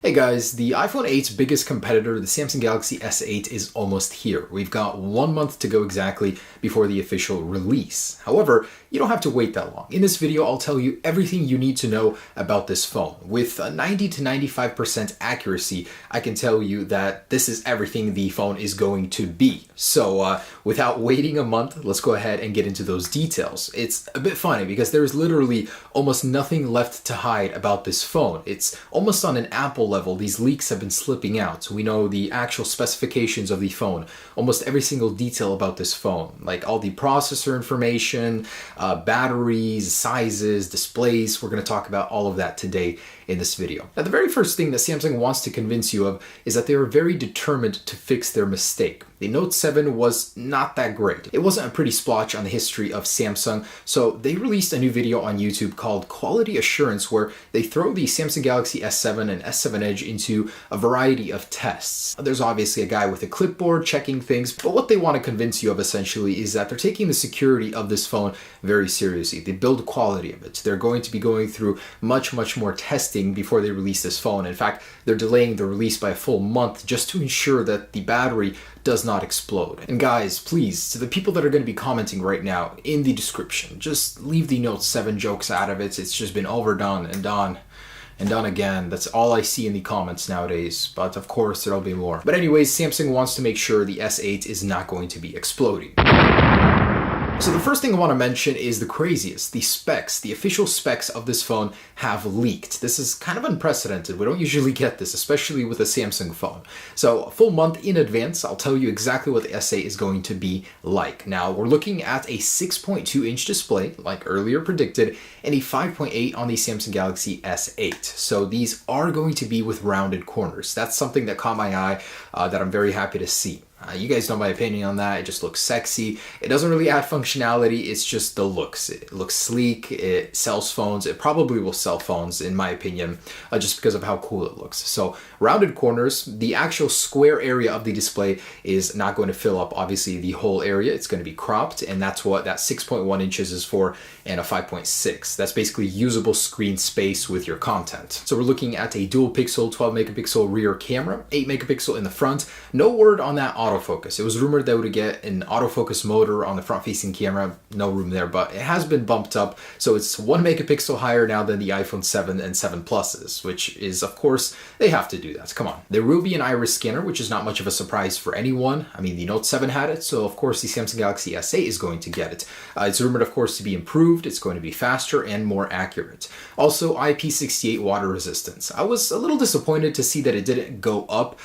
Hey guys, the iPhone 8's biggest competitor, the Samsung Galaxy S8, is almost here. We've got 1 month to go exactly before the official release. However, you don't have to wait that long. In this video, I'll tell you everything you need to know about this phone. With 90 to 95% accuracy, I can tell you that this is everything the phone is going to be. So without waiting a month, let's go ahead and get into those details. It's a bit funny because there's literally almost nothing left to hide about this phone. It's almost on an Apple level. These leaks have been slipping out. We know the actual specifications of the phone, almost every single detail about this phone, like all the processor information, batteries, sizes, displays. We're going to talk about all of that today in this video. Now, the very first thing that Samsung wants to convince you of is that they are very determined to fix their mistake. The Note 7 was not that great. It wasn't a pretty splotch on the history of Samsung, so they released a new video on YouTube called Quality Assurance, where they throw the Samsung Galaxy S7 and S7 Edge into a variety of tests. There's obviously a guy with a clipboard checking things, but what they want to convince you of essentially is that they're taking the security of this phone very seriously. The build quality of it. They're going to be going through much more testing before they release this phone. In fact, they're delaying the release by a full month just to ensure that the battery does not explode. And guys, please, to the people that are going to be commenting right now, in the description, just leave the Note 7 jokes out of it. It's just been overdone and done again. That's all I see in the comments nowadays, but of course there'll be more. But anyways, Samsung wants to make sure the S8 is not going to be exploding. So the first thing I want to mention is the craziest. The specs, the official specs of this phone have leaked. This is kind of unprecedented. We don't usually get this, especially with a Samsung phone. So a full month in advance, I'll tell you exactly what the S8 is going to be like. Now, we're looking at a 6.2-inch display, like earlier predicted, and a 5.8 on the Samsung Galaxy S8. So these are going to be with rounded corners. That's something that caught my eye that I'm very happy to see. You guys know my opinion on that. It just looks sexy. It doesn't really add functionality. It's just the looks. It looks sleek. It sells phones. It probably will sell phones, in my opinion, just because of how cool it looks. So rounded corners, the actual square area of the display is not going to fill up, obviously, the whole area. It's going to be cropped, and that's what that 6.1 inches is for, and a 5.6. That's basically usable screen space with your content. So we're looking at a dual pixel, 12 megapixel rear camera, 8 megapixel in the front. No word on that autofocus. It was rumored they would get an autofocus motor on the front-facing camera. No room there, but it has been bumped up, so it's 1 megapixel higher now than the iPhone 7 and 7 Pluses, which is, of course, they have to do that. Come on. There will be an iris scanner, which is not much of a surprise for anyone. I mean, the Note 7 had it, so of course the Samsung Galaxy S8 is going to get it. It's rumored, of course, to be improved. It's going to be faster and more accurate. Also, IP68 water resistance. I was a little disappointed to see that it didn't go up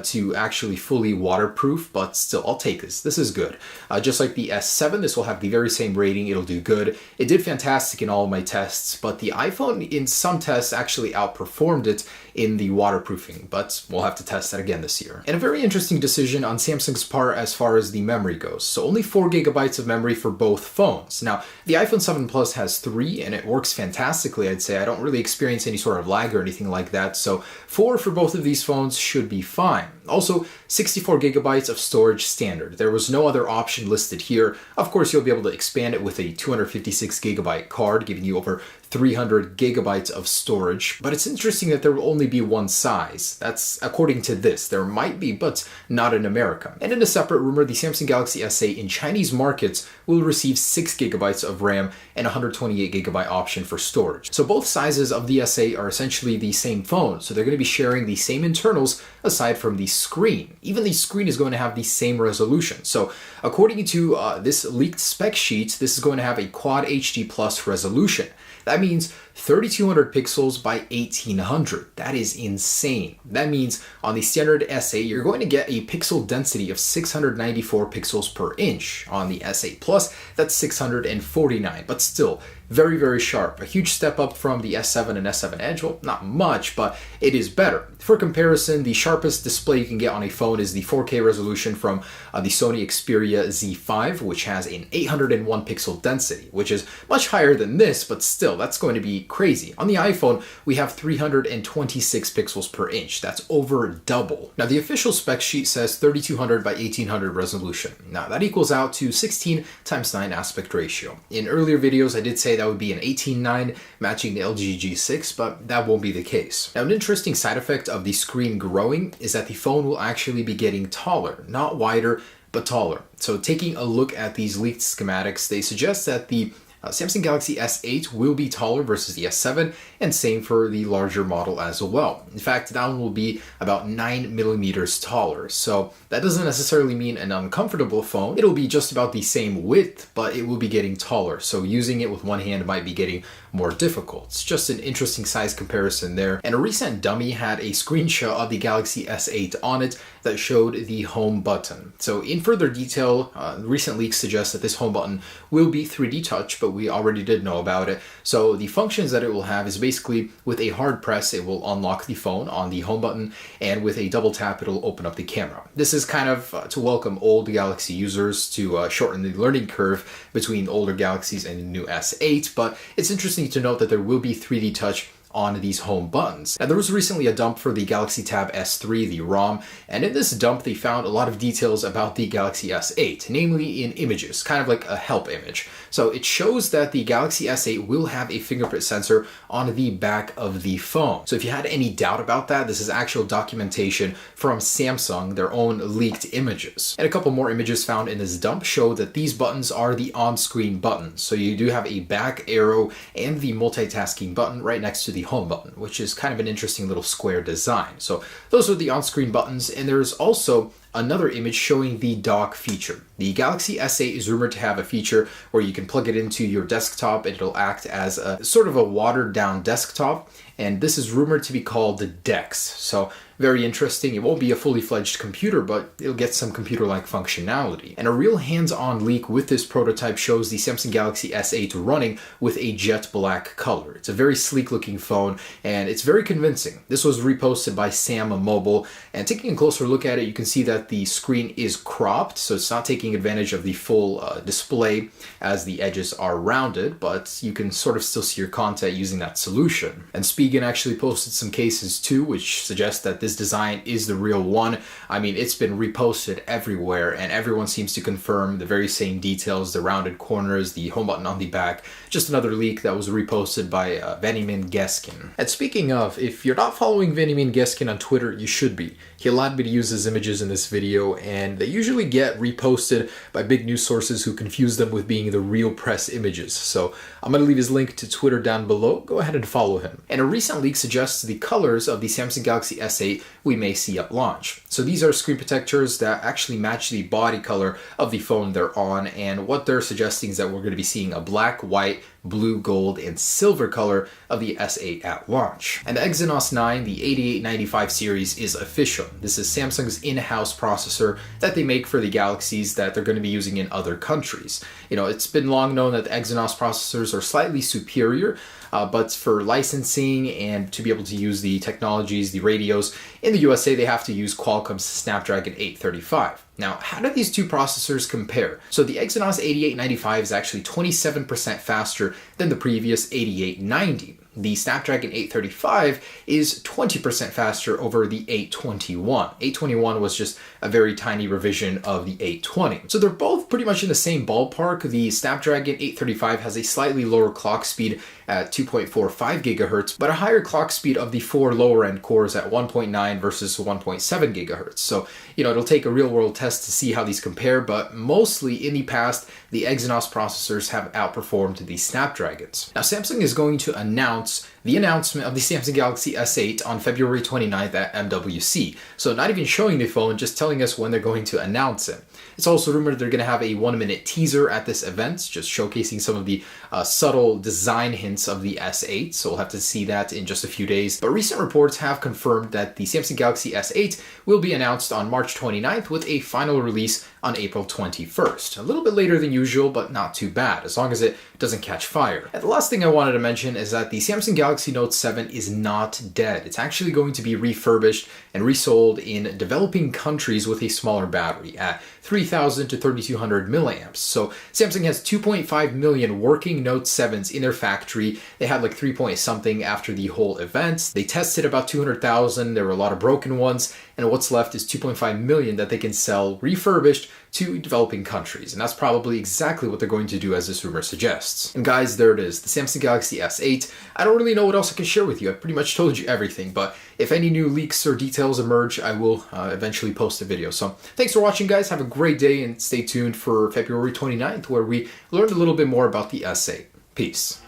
to actually fully waterproof, but still, I'll take this. This is good. Just like the S7, this will have the very same rating. It'll do good. It did fantastic in all of my tests, but the iPhone in some tests actually outperformed it in the waterproofing, but we'll have to test that again this year. And a very interesting decision on Samsung's part as far as the memory goes. So only 4 gigabytes of memory for both phones. Now, the iPhone 7 Plus has 3, and it works fantastically, I'd say. I don't really experience any sort of lag or anything like that, so 4 for both of these phones should be fine. Also, 64 gigabytes of storage standard. There was no other option listed here. Of course, you'll be able to expand it with a 256 gigabyte card, giving you over 300 gigabytes of storage, but it's interesting that there will only be one size. That's according to this. There might be, but not in America. And in a separate rumor, the Samsung Galaxy S8 in Chinese markets will receive 6 gigabytes of RAM and 128 gigabyte option for storage. So both sizes of the S8 are essentially the same phone, so they're going to be sharing the same internals aside from the screen. Even the screen is going to have the same resolution. So according to this leaked spec sheet, this is going to have a Quad HD Plus resolution. That means 3200 pixels by 1800. That is insane. That means on the standard S8, you're going to get a pixel density of 694 pixels per inch. On the S8 Plus, that's 649, but still very sharp. A huge step up from the S7 and S7 Edge. Well, not much, but it is better. For comparison, the sharpest display you can get on a phone is the 4K resolution from the Sony Xperia Z5, which has an 801 pixel density, which is much higher than this, but still, that's going to be crazy. On the iPhone, we have 326 pixels per inch. That's over double. Now, the official spec sheet says 3200 by 1800 resolution. Now, that equals out to 16:9 aspect ratio. In earlier videos, I did say that would be an 18:9, matching the LG G6, but that won't be the case. Now, an interesting side effect of the screen growing is that the phone will actually be getting taller, not wider, but taller. So taking a look at these leaked schematics, they suggest that the Samsung Galaxy S8 will be taller versus the S7, and same for the larger model as well. In fact, that one will be about 9 millimeters taller. So that doesn't necessarily mean an uncomfortable phone. It'll be just about the same width, but it will be getting taller. So using it with one hand might be getting more difficult. It's just an interesting size comparison there. And a recent dummy had a screenshot of the Galaxy S8 on it that showed the home button. So in further detail, recent leaks suggest that this home button will be 3D touch, but we already did know about it. So the functions that it will have is basically with a hard press, it will unlock the phone on the home button, and with a double tap, it'll open up the camera. This is kind of to welcome old Galaxy users to shorten the learning curve between older Galaxies and the new S8, but it's interesting to note that there will be 3D touch on these home buttons. Now, there was recently a dump for the Galaxy Tab S3, the ROM, and in this dump they found a lot of details about the Galaxy S8, namely in images, kind of like a help image. So it shows that the Galaxy S8 will have a fingerprint sensor on the back of the phone. So if you had any doubt about that, this is actual documentation from Samsung, their own leaked images. And a couple more images found in this dump show that these buttons are the on-screen buttons. So you do have a back arrow and the multitasking button right next to the home button, which is kind of an interesting little square design. So those are the on-screen buttons, and there's also another image showing the dock feature. The Galaxy S8 is rumored to have a feature where you can plug it into your desktop and it'll act as a sort of a watered down desktop, and this is rumored to be called the DeX. So very interesting. It won't be a fully fledged computer, but it'll get some computer-like functionality. And a real hands-on leak with this prototype shows the Samsung Galaxy S8 running with a jet black color. It's a very sleek looking phone, and it's very convincing. This was reposted by Sam Mobile, and taking a closer look at it, you can see that the screen is cropped, so it's not taking advantage of the full display as the edges are rounded, but you can sort of still see your content using that solution. And Spigen actually posted some cases too, which suggest that this design is the real one. I mean, it's been reposted everywhere, and everyone seems to confirm the very same details, the rounded corners, the home button on the back. Just another leak that was reposted by Benjamin Geskin. And speaking of, if you're not following Benjamin Geskin on Twitter, you should be. He allowed me to use his images in this video, and they usually get reposted by big news sources who confuse them with being the real press images. So I'm going to leave his link to Twitter down below. Go ahead and follow him. And a recent leak suggests the colors of the Samsung Galaxy S8 we may see at launch. So these are screen protectors that actually match the body color of the phone they're on, and what they're suggesting is that we're going to be seeing a black, white, blue, gold, and silver color of the S8 at launch. And the Exynos 9, the 8895 series, is official. This is Samsung's in-house processor that they make for the Galaxies that they're going to be using in other countries. You know, it's been long known that the Exynos processors are slightly superior, but for licensing and to be able to use the technologies, the radios, in the USA, they have to use Qualcomm's Snapdragon 835. Now, how do these two processors compare? So the Exynos 8895 is actually 27% faster than the previous 8890. The Snapdragon 835 is 20% faster over the 821. 821 was just a very tiny revision of the 820. So they're both pretty much in the same ballpark. The Snapdragon 835 has a slightly lower clock speed at 2.45 gigahertz, but a higher clock speed of the 4 lower end cores at 1.9 versus 1.7 gigahertz. So, you know, it'll take a real world test to see how these compare, but mostly in the past, the Exynos processors have outperformed the Snapdragons. Now, Samsung is going to announce the announcement of the Samsung Galaxy S8 on February 29th at MWC. So not even showing the phone, just telling us when they're going to announce it. It's also rumored they're going to have a 1-minute teaser at this event, just showcasing some of the subtle design hints of the S8, so we'll have to see that in just a few days. But recent reports have confirmed that the Samsung Galaxy S8 will be announced on March 29th with a final release on April 21st. A little bit later than usual, but not too bad, as long as it doesn't catch fire. And the last thing I wanted to mention is that the Samsung Galaxy Galaxy Note 7 is not dead. It's actually going to be refurbished and resold in developing countries with a smaller battery at 3,000 to 3,200 milliamps. So Samsung has 2.5 million working Note 7s in their factory. They had like 3 point something after the whole event. They tested about 200,000. There were a lot of broken ones, and what's left is 2.5 million that they can sell refurbished to developing countries. And that's probably exactly what they're going to do, as this rumor suggests. And guys, there it is, the Samsung Galaxy S8. I don't really know what else I can share with you. I pretty much told you everything, but if any new leaks or details emerge, I will eventually post a video. So thanks for watching, guys. Have a great day, and stay tuned for February 29th, where we learned a little bit more about the S8. Peace.